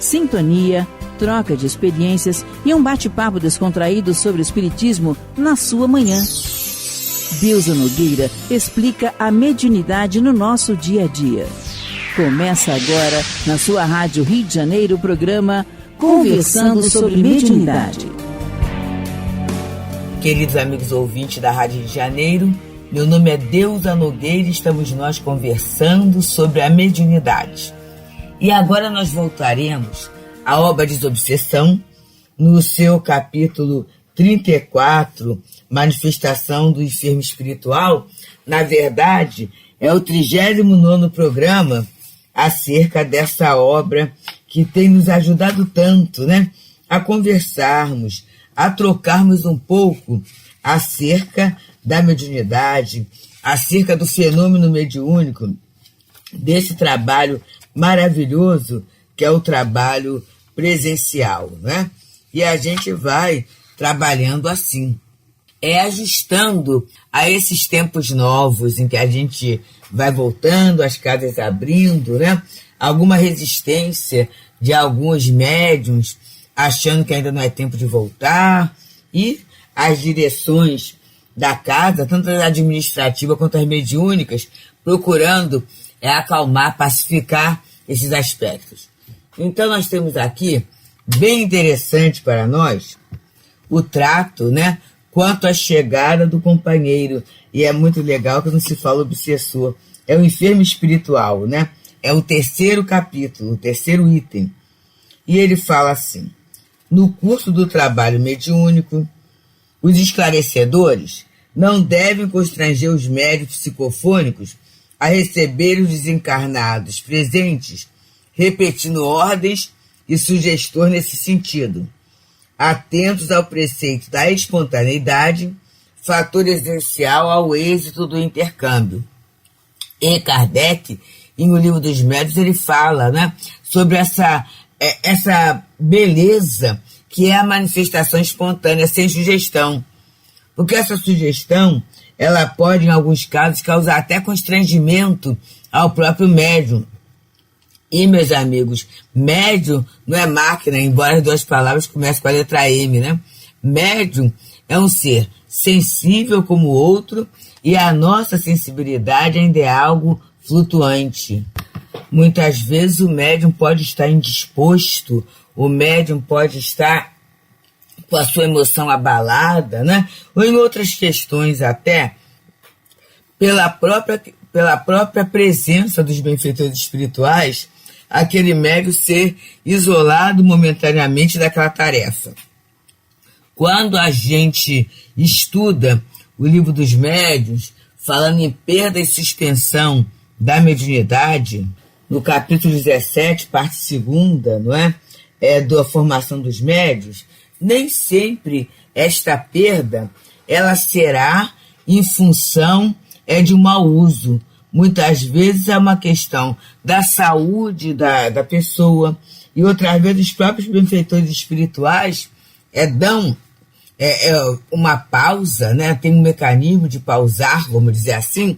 sintonia, troca de experiências e um bate-papo descontraído sobre o espiritismo na sua manhã. Deusa Nogueira explica a mediunidade no nosso dia a dia. Começa agora, na sua Rádio Rio de Janeiro, o programa Conversando sobre Mediunidade. Queridos amigos ouvintes da Rádio Rio de Janeiro, meu nome é Deusa Nogueira e estamos nós conversando sobre a mediunidade. E agora nós voltaremos à obra Desobsessão, no seu capítulo 34, Manifestação do Enfermo Espiritual. Na verdade, é o 39º programa acerca dessa obra que tem nos ajudado tanto, né? A conversarmos, a trocarmos um pouco acerca da mediunidade, acerca do fenômeno mediúnico, desse trabalho maravilhoso que é o trabalho presencial, né? E a gente vai trabalhando assim, ajustando a esses tempos novos em que a gente vai voltando, as casas abrindo, né? Alguma resistência de alguns médiuns achando que ainda não é tempo de voltar, e as direções da casa, tanto as administrativas quanto as mediúnicas, procurando acalmar, pacificar esses aspectos. Então nós temos aqui, bem interessante para nós, o trato, né, quanto à chegada do companheiro. E é muito legal que não se fala obsessor, é o enfermo espiritual, né? É o 3º capítulo, o 3º item. E ele fala assim: no curso do trabalho mediúnico, os esclarecedores não devem constranger os médiuns psicofônicos a receber os desencarnados presentes, repetindo ordens e sugestões nesse sentido, atentos ao preceito da espontaneidade, fator essencial ao êxito do intercâmbio. E Kardec, em O Livro dos Médiuns, ele fala, né, sobre essa beleza que é a manifestação espontânea, sem sugestão. Porque essa sugestão, ela pode, em alguns casos, causar até constrangimento ao próprio médium. E, meus amigos, médium não é máquina, embora as duas palavras comecem com a letra M, né? Médium é um ser sensível como o outro, e a nossa sensibilidade ainda é algo flutuante. Muitas vezes o médium pode estar indisposto, o médium pode estar com a sua emoção abalada, né? Ou em outras questões até, pela própria presença dos benfeitores espirituais, aquele médium ser isolado momentaneamente daquela tarefa. Quando a gente estuda o Livro dos Médiuns, falando em perda e suspensão da mediunidade, no capítulo 17, parte 2ª, não é? Da formação dos médiuns, nem sempre esta perda ela será em função de um mau uso. Muitas vezes é uma questão da saúde da pessoa, e outras vezes os próprios benfeitores espirituais dão uma pausa, né? Tem um mecanismo de pausar, vamos dizer assim,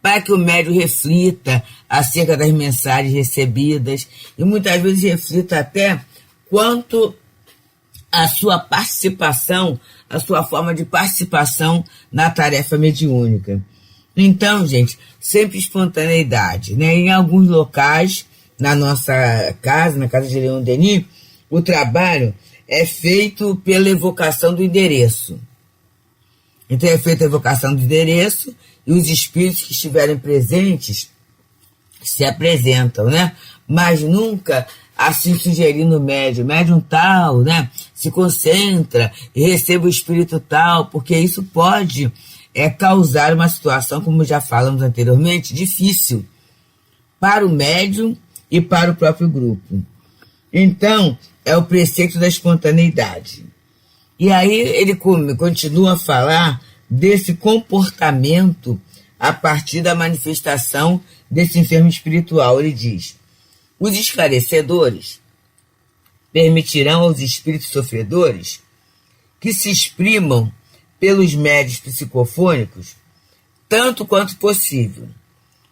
para que o médium reflita acerca das mensagens recebidas, e muitas vezes reflita até quanto a sua participação, a sua forma de participação na tarefa mediúnica. Então, gente, sempre espontaneidade, né? Em alguns locais, na nossa casa, na casa de Leon Denis, o trabalho é feito pela evocação do endereço. Então é feita a evocação do endereço e os espíritos que estiverem presentes se apresentam, né? Mas nunca assim sugerindo o médium tal, né? Se concentra e receba o espírito tal, porque isso pode causar uma situação, como já falamos anteriormente, difícil para o médium e para o próprio grupo. Então, é o preceito da espontaneidade. E aí ele continua a falar desse comportamento a partir da manifestação desse enfermo espiritual. Ele diz: os esclarecedores permitirão aos espíritos sofredores que se exprimam pelos médios psicofônicos tanto quanto possível,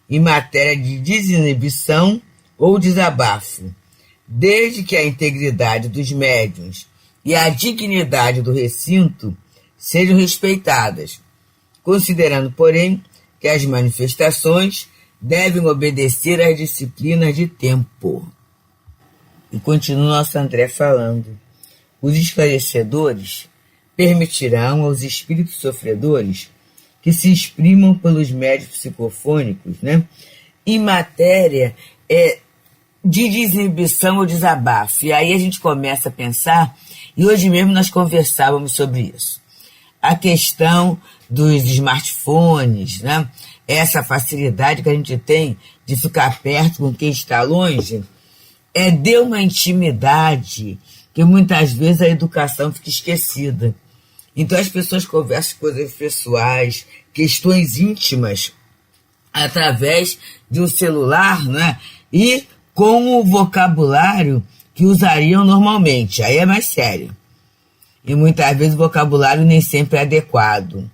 em matéria de desinibição ou desabafo, desde que a integridade dos médiuns e a dignidade do recinto sejam respeitadas, considerando, porém, que as manifestações devem obedecer às disciplinas de tempo. E continua nosso André falando. Os esclarecedores permitirão aos espíritos sofredores que se exprimam pelos médios psicofônicos, em matéria de desinibição ou desabafo. E aí a gente começa a pensar, e hoje mesmo nós conversávamos sobre isso. A questão dos smartphones, essa facilidade que a gente tem de ficar perto com quem está longe, de uma intimidade que muitas vezes a educação fica esquecida. Então as pessoas conversam coisas pessoais, questões íntimas, através de um celular, e com o vocabulário que usariam normalmente. Aí é mais sério. E muitas vezes o vocabulário nem sempre é adequado.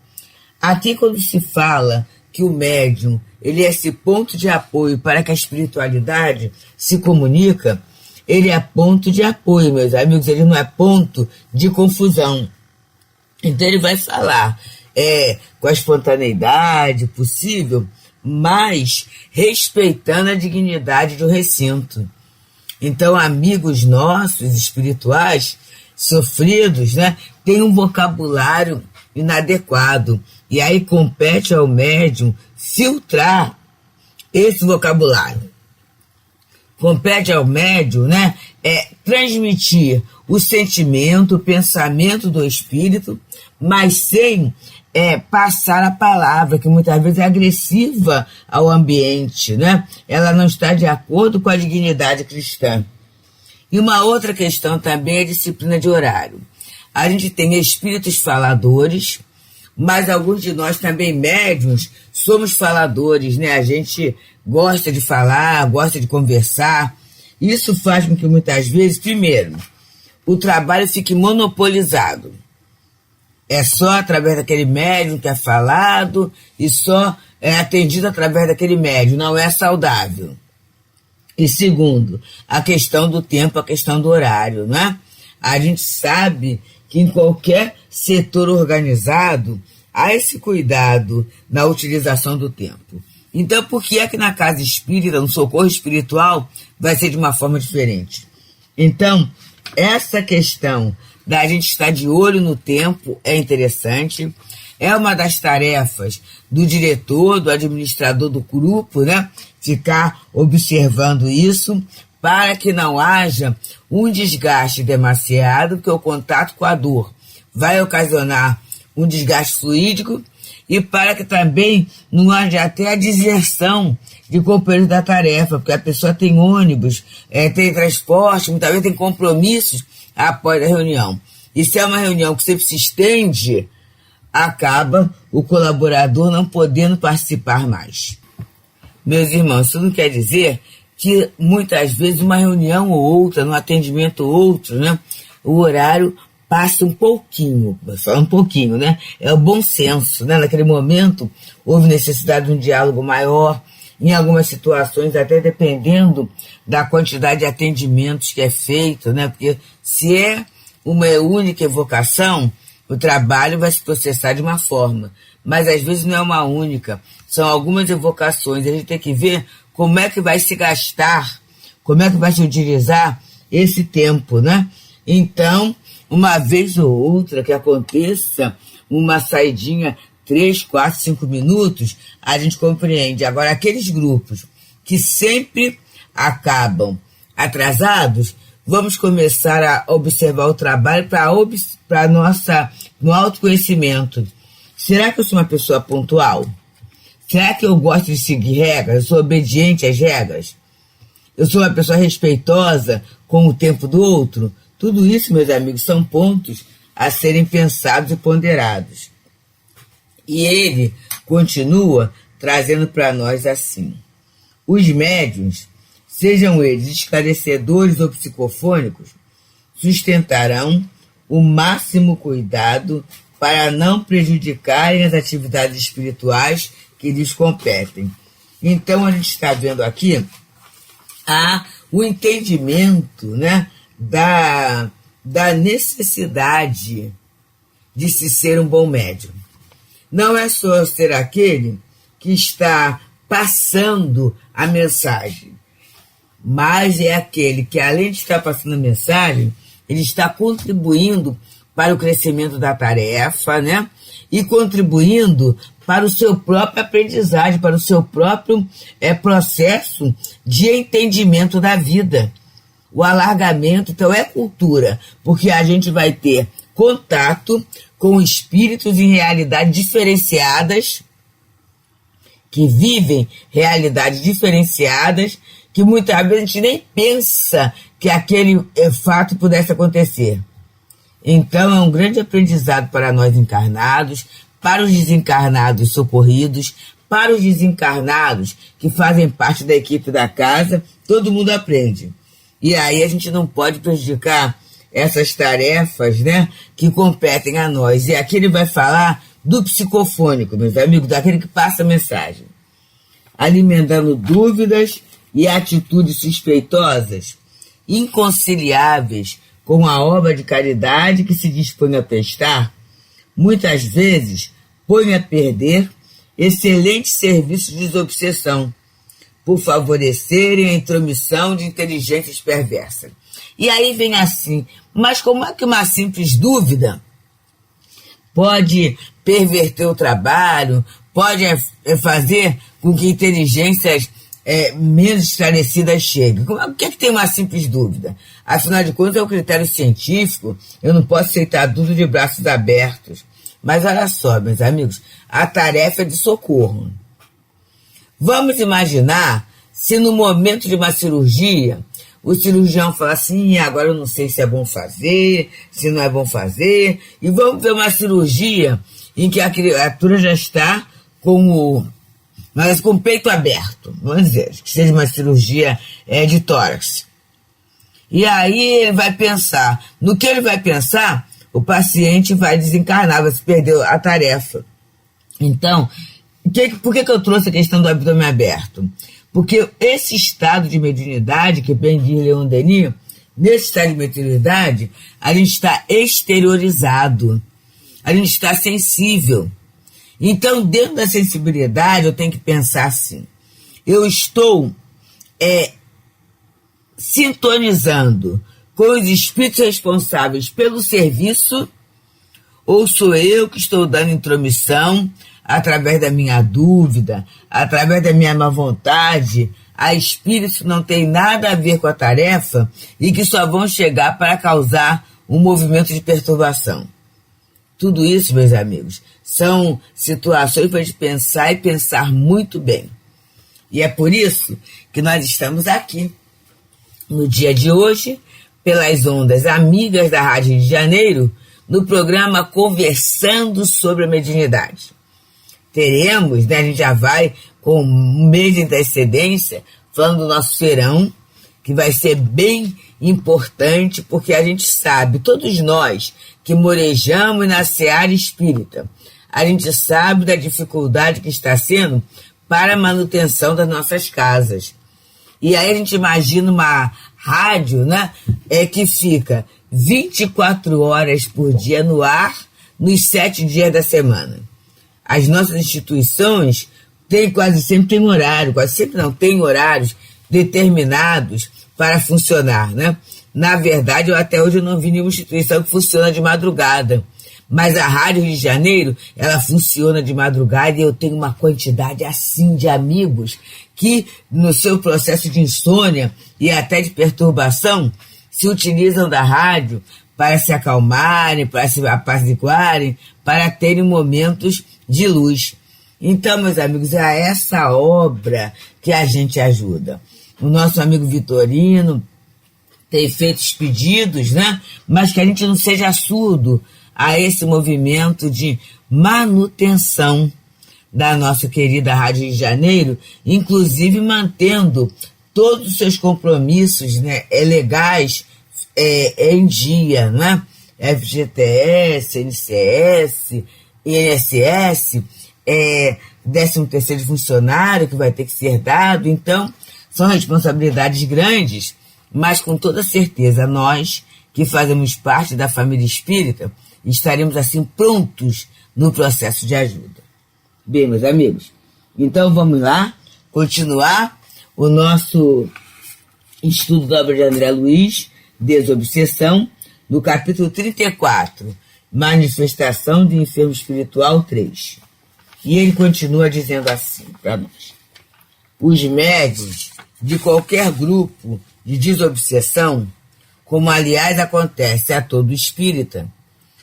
Aqui, quando se fala que o médium ele é esse ponto de apoio para que a espiritualidade se comunica, ele é ponto de apoio, meus amigos, ele não é ponto de confusão. Então ele vai falar com a espontaneidade possível, mas respeitando a dignidade do recinto. Então, amigos nossos espirituais, sofridos, têm um vocabulário inadequado. E aí compete ao médium filtrar esse vocabulário. Compete ao médium, transmitir o sentimento, o pensamento do espírito, mas sem passar a palavra, que muitas vezes é agressiva ao ambiente, Ela não está de acordo com a dignidade cristã. E uma outra questão também é a disciplina de horário. A gente tem espíritos faladores, mas alguns de nós também médiuns somos faladores, A gente gosta de falar, gosta de conversar. Isso faz com que muitas vezes, primeiro, o trabalho fique monopolizado. É só através daquele médium que é falado e só é atendido através daquele médium. Não é saudável. E segundo, a questão do tempo, a questão do horário, A gente sabe que em qualquer setor organizado há esse cuidado na utilização do tempo. Então, por que é que na casa espírita, no socorro espiritual, vai ser de uma forma diferente? Então, essa questão da gente estar de olho no tempo é interessante. É uma das tarefas do diretor, do administrador do grupo, Ficar observando isso para que não haja um desgaste demasiado, porque o contato com a dor vai ocasionar um desgaste fluídico e para que também não haja até a deserção de companheiros da tarefa, porque a pessoa tem ônibus, tem transporte, muitas vezes tem compromissos após a reunião. E se é uma reunião que sempre se estende, acaba o colaborador não podendo participar mais. Meus irmãos, isso não quer dizer que muitas vezes uma reunião ou outra, num atendimento ou outro, o horário passa um pouquinho, É o bom senso, Naquele momento houve necessidade de um diálogo maior, em algumas situações, até dependendo da quantidade de atendimentos que é feito, Porque se é uma única evocação, o trabalho vai se processar de uma forma, mas às vezes não é uma única, são algumas evocações, a gente tem que ver como é que vai se gastar, como é que vai se utilizar esse tempo, Então, uma vez ou outra que aconteça uma saidinha 3, 4, 5 minutos, a gente compreende. Agora, aqueles grupos que sempre acabam atrasados, vamos começar a observar o trabalho para no autoconhecimento. Será que eu sou uma pessoa pontual? Será que eu gosto de seguir regras? Eu sou obediente às regras? Eu sou uma pessoa respeitosa com o tempo do outro? Tudo isso, meus amigos, são pontos a serem pensados e ponderados. E ele continua trazendo para nós assim. Os médiuns, sejam eles esclarecedores ou psicofônicos, sustentarão o máximo cuidado para não prejudicarem as atividades espirituais que lhes competem. Então, a gente está vendo aqui o entendimento, né, da necessidade de se ser um bom médium. Não é só ser aquele que está passando a mensagem, mas é aquele que, além de estar passando a mensagem, ele está contribuindo para o crescimento da tarefa, né? E contribuindo para o seu próprio aprendizagem, para o seu próprio processo de entendimento da vida. O alargamento, então, é cultura, porque a gente vai ter contato com espíritos em realidades diferenciadas, que vivem realidades diferenciadas, que muitas vezes a gente nem pensa que aquele fato pudesse acontecer. Então, é um grande aprendizado para nós encarnados, para os desencarnados socorridos, para os desencarnados que fazem parte da equipe da casa, todo mundo aprende. E aí a gente não pode prejudicar essas tarefas, né, que competem a nós. E aqui ele vai falar do psicofônico, meus amigos, daquele que passa a mensagem, alimentando dúvidas e atitudes suspeitosas, inconciliáveis com a obra de caridade que se dispõe a prestar, muitas vezes põe a perder excelentes serviços de desobsessão, por favorecerem a intromissão de inteligências perversas. E aí vem assim, mas como é que uma simples dúvida pode perverter o trabalho, pode fazer com que inteligências menos esclarecidas cheguem? O que é que tem uma simples dúvida? Afinal de contas, é um critério científico, eu não posso aceitar dúvida de braços abertos. Mas olha só, meus amigos, a tarefa é de socorro. Vamos imaginar se no momento de uma cirurgia, o cirurgião fala assim, agora eu não sei se é bom fazer, se não é bom fazer, e vamos ver uma cirurgia em que a criatura já está com o peito aberto, vamos dizer, que seja uma cirurgia de tórax. E aí ele vai pensar, no que ele vai pensar, o paciente vai desencarnar, vai se perder a tarefa. Então, por que eu trouxe a questão do abdômen aberto? Porque esse estado de mediunidade, que bem diz Leon Denis, nesse estado de mediunidade, a gente está exteriorizado, a gente está sensível. Então, dentro da sensibilidade, eu tenho que pensar assim, eu estou sintonizando com os espíritos responsáveis pelo serviço, ou sou eu que estou dando intromissão através da minha dúvida, através da minha má vontade, a espíritos que não tem nada a ver com a tarefa e que só vão chegar para causar um movimento de perturbação. Tudo isso, meus amigos, são situações para a gente pensar e pensar muito bem. E é por isso que nós estamos aqui, no dia de hoje, pelas ondas amigas da Rádio Rio de Janeiro, no programa Conversando sobre a Mediunidade. Teremos, né, a gente já vai com um mês de antecedência, falando do nosso feirão, que vai ser bem importante, porque a gente sabe, todos nós que morejamos na seara espírita, a gente sabe da dificuldade que está sendo para a manutenção das nossas casas. E aí a gente imagina uma rádio, né, que fica 24 horas por dia no ar, nos 7 dias da semana. As nossas instituições quase sempre têm horário, tem horários determinados para funcionar, né? Na verdade, até hoje eu não vi nenhuma instituição que funciona de madrugada. Mas a Rádio Rio de Janeiro, ela funciona de madrugada e eu tenho uma quantidade assim de amigos que, no seu processo de insônia e até de perturbação, se utilizam da rádio para se acalmarem, para se apaziguarem, para terem momentos de luz. Então, meus amigos, é essa obra que a gente ajuda. O nosso amigo Vitorino tem feito os pedidos, né? Mas que a gente não seja surdo a esse movimento de manutenção da nossa querida Rádio Rio de Janeiro, inclusive mantendo todos os seus compromissos, né, legais em dia, né? FGTS, NCS, INSS, 13º funcionário que vai ter que ser dado. Então, são responsabilidades grandes mas com toda certeza nós, que fazemos parte da família espírita, estaremos assim prontos no processo de ajuda. Bem, meus amigos, então vamos lá continuar o nosso estudo da obra de André Luiz, Desobsessão, no capítulo 34, Manifestação de Enfermo Espiritual 3. E ele continua dizendo assim para nós: os médiuns de qualquer grupo de desobsessão, como aliás acontece a todo espírita,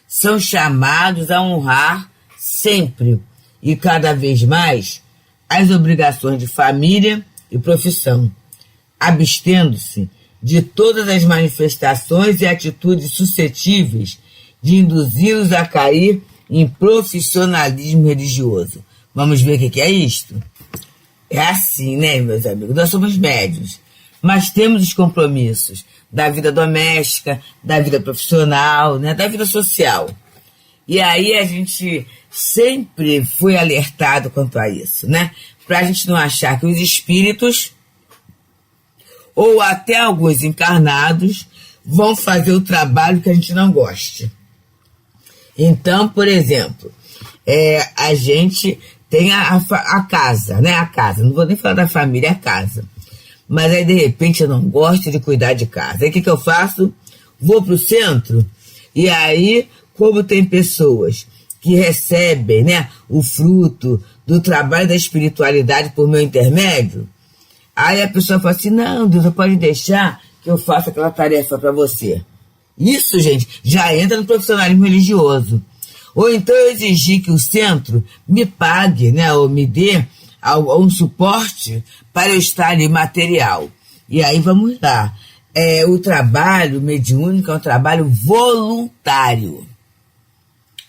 são chamados a honrar sempre e cada vez mais as obrigações de família e profissão, abstendo-se de todas as manifestações e atitudes suscetíveis de induzi-los a cair em profissionalismo religioso. Vamos ver o que é isto? É assim, né, meus amigos? Nós somos médiuns, mas temos os compromissos da vida doméstica, da vida profissional, né, da vida social. E aí a gente sempre foi alertado quanto a isso, né? Para a gente não achar que os espíritos, ou até alguns encarnados, vão fazer o trabalho que a gente não goste. Então, por exemplo, a gente tem a casa, né? A casa, não vou nem falar da família, a casa. Mas aí, de repente, eu não gosto de cuidar de casa. Aí, o que eu faço? Vou para o centro, e aí, como tem pessoas que recebem, né, o fruto do trabalho da espiritualidade por meu intermédio, aí a pessoa fala assim: não, Deus, pode deixar que eu faça aquela tarefa para você. Isso, gente, já entra no profissionalismo religioso. Ou então eu exigir que o centro me pague, né, ou me dê um suporte para eu estar ali material. E aí vamos lá. O trabalho mediúnico é um trabalho voluntário.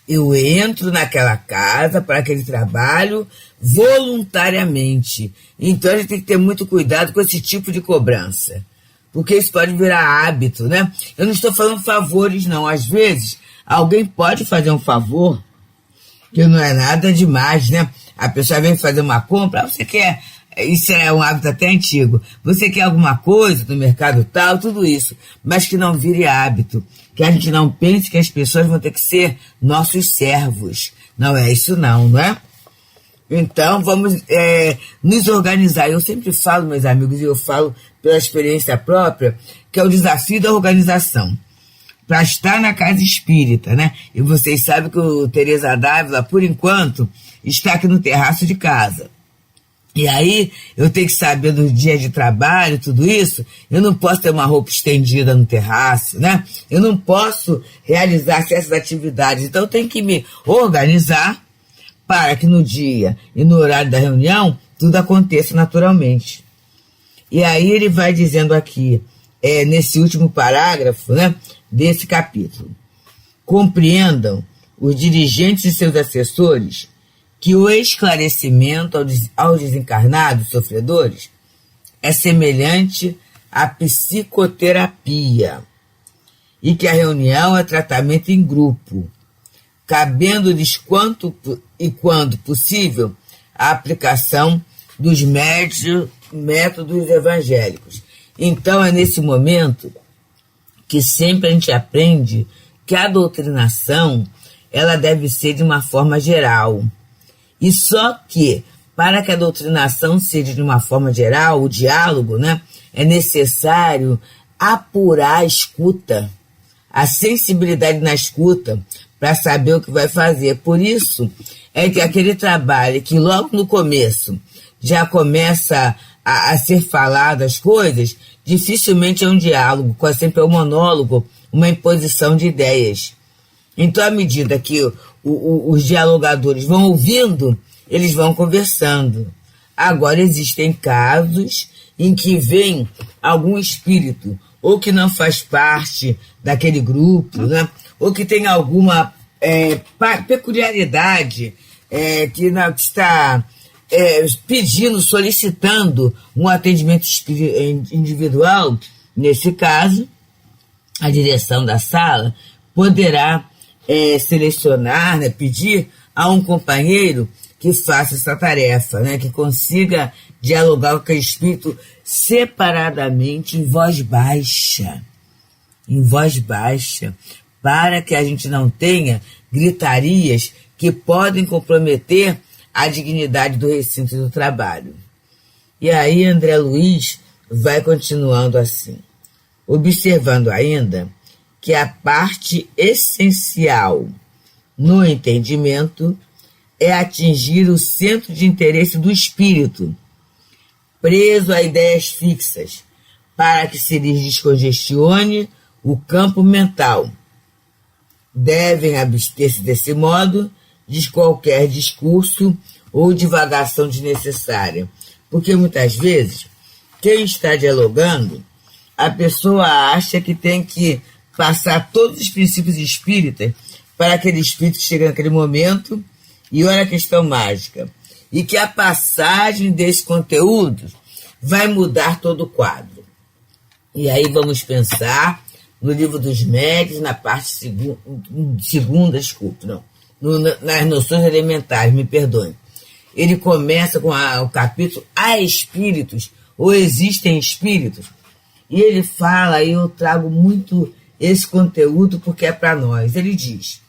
Eu entro naquela casa para aquele trabalho voluntariamente. Então a gente tem que ter muito cuidado com esse tipo de cobrança, porque isso pode virar hábito, né? Eu não estou falando favores, não. Às vezes, alguém pode fazer um favor, que não é nada demais, né? A pessoa vem fazer uma compra, você quer... Isso é um hábito até antigo. Você quer alguma coisa no mercado tal, tudo isso, mas que não vire hábito. Que a gente não pense que as pessoas vão ter que ser nossos servos. Não é isso não, não é? Então, vamos nos organizar. Eu sempre falo, meus amigos, e eu falo pela experiência própria, que é o desafio da organização. Para estar na casa espírita, né? E vocês sabem que o Teresa Dávila, por enquanto, está aqui no terraço de casa. E aí, eu tenho que saber dos dias de trabalho, tudo isso. Eu não posso ter uma roupa estendida no terraço, né? Eu não posso realizar certas atividades. Então, eu tenho que me organizar para que no dia e no horário da reunião, tudo aconteça naturalmente. E aí ele vai dizendo aqui, nesse último parágrafo, né, desse capítulo: compreendam os dirigentes e seus assessores que o esclarecimento aos desencarnados sofredores é semelhante à psicoterapia e que a reunião é tratamento em grupo, cabendo-lhes quanto e quando possível a aplicação dos métodos evangélicos. Então é nesse momento que sempre a gente aprende que a doutrinação ela deve ser de uma forma geral. E só que, para que a doutrinação seja de uma forma geral, o diálogo, né, é necessário apurar a escuta, a sensibilidade na escuta, para saber o que vai fazer. Por isso é que aquele trabalho que logo no começo já começa a ser falado as coisas, dificilmente é um diálogo, quase sempre é um monólogo, uma imposição de ideias. Então, à medida que os dialogadores vão ouvindo, eles vão conversando. Agora, existem casos em que vem algum espírito, ou que não faz parte daquele grupo, né? Ou que tem alguma peculiaridade que está pedindo, solicitando um atendimento individual. Nesse caso, a direção da sala poderá selecionar, né, pedir a um companheiro que faça essa tarefa, né, que consiga dialogar com aquele espírito separadamente, em voz baixa, para que a gente não tenha gritarias que podem comprometer a dignidade do recinto do trabalho. E aí André Luiz vai continuando assim, observando ainda que a parte essencial no entendimento é atingir o centro de interesse do espírito, preso a ideias fixas, para que se lhes descongestione o campo mental. Devem abster-se desse modo de qualquer discurso ou divagação desnecessária, porque muitas vezes quem está dialogando, a pessoa acha que tem que passar todos os princípios espíritas para aquele espírito que chega naquele momento, e olha a questão mágica, e que a passagem desse conteúdo vai mudar todo o quadro. E aí vamos pensar no Livro dos Médiuns, na parte segunda, nas noções elementares, me perdoem. Ele começa com o capítulo Há Espíritos, ou Existem Espíritos, e ele fala, e eu trago muito esse conteúdo porque é para nós. Ele diz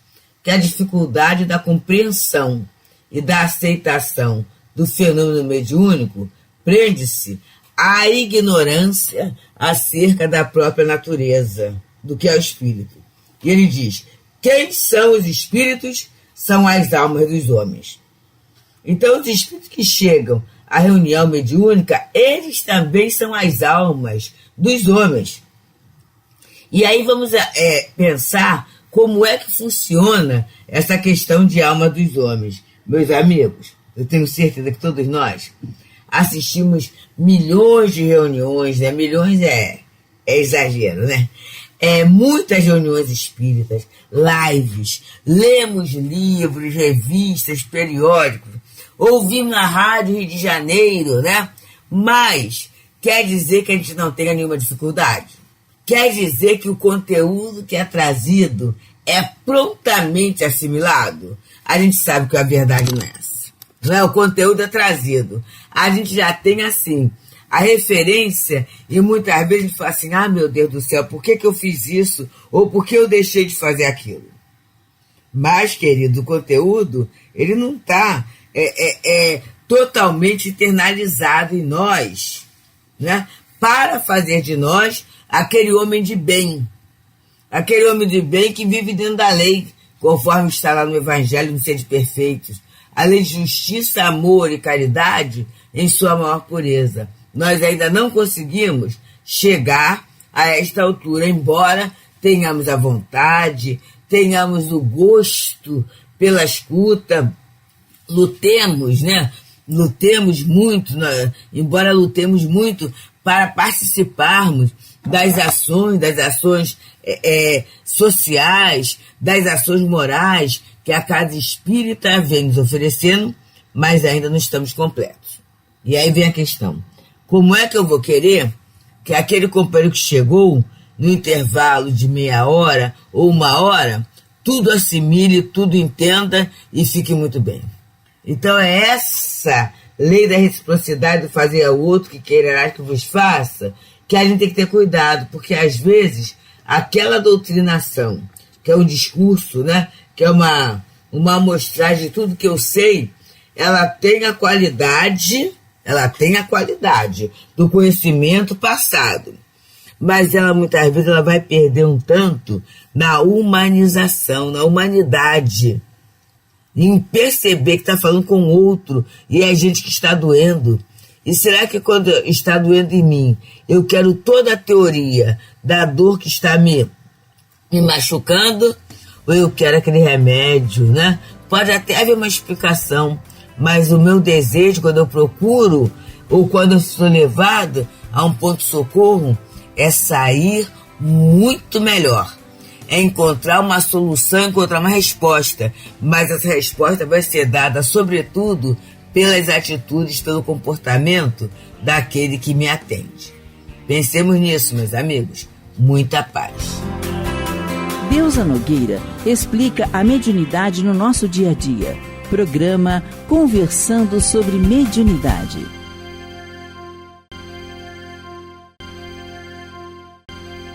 que a dificuldade da compreensão e da aceitação do fenômeno mediúnico prende-se à ignorância acerca da própria natureza, do que é o espírito. E ele diz, quem são os espíritos? São as almas dos homens. Então, os espíritos que chegam à reunião mediúnica, eles também são as almas dos homens. E aí vamos pensar como é que funciona essa questão de alma dos homens. Meus amigos, eu tenho certeza que todos nós assistimos milhões de reuniões, né? Milhões é exagero, né? Muitas reuniões espíritas, lives, lemos livros, revistas, periódicos, ouvimos na Rádio Rio de Janeiro, né? Mas quer dizer que a gente não tenha nenhuma dificuldade? Quer dizer que o conteúdo que é trazido é prontamente assimilado? A gente sabe que a verdade não é essa. Não é? O conteúdo é trazido. A gente já tem, assim, a referência e muitas vezes a gente fala assim, meu Deus do céu, por que eu fiz isso? Ou por que eu deixei de fazer aquilo? Mas, querido, o conteúdo, ele não está totalmente internalizado em nós, né? Para fazer de nós aquele homem de bem. Aquele homem de bem que vive dentro da lei, conforme está lá no Evangelho, no Sede Perfeitos. A lei de justiça, amor e caridade em sua maior pureza. Nós ainda não conseguimos chegar a esta altura, embora tenhamos a vontade, tenhamos o gosto pela escuta, lutemos, né? Lutemos muito, embora lutemos muito para participarmos das ações sociais, das ações morais que a Casa Espírita vem nos oferecendo, mas ainda não estamos completos. E aí vem a questão, como é que eu vou querer que aquele companheiro que chegou no intervalo de meia hora ou uma hora, tudo assimile, tudo entenda e fique muito bem? Então é essa lei da reciprocidade, do fazer ao outro que quererá que vos faça, que a gente tem que ter cuidado, porque às vezes aquela doutrinação, que é um discurso, né, que é uma amostragem de tudo que eu sei, ela tem a qualidade do conhecimento passado, mas ela muitas vezes ela vai perder um tanto na humanização, na humanidade, em perceber que está falando com outro e é gente que está doendo. E será que quando está doendo em mim, eu quero toda a teoria da dor que está me machucando, ou eu quero aquele remédio, né? Pode até haver uma explicação, mas o meu desejo, quando eu procuro, ou quando eu sou levado a um ponto de socorro, é sair muito melhor. É encontrar uma solução, encontrar uma resposta. Mas essa resposta vai ser dada, sobretudo, pelas atitudes, pelo comportamento daquele que me atende. Pensemos nisso, meus amigos. Muita paz. Deusa Nogueira explica a mediunidade no nosso dia a dia. Programa Conversando sobre Mediunidade.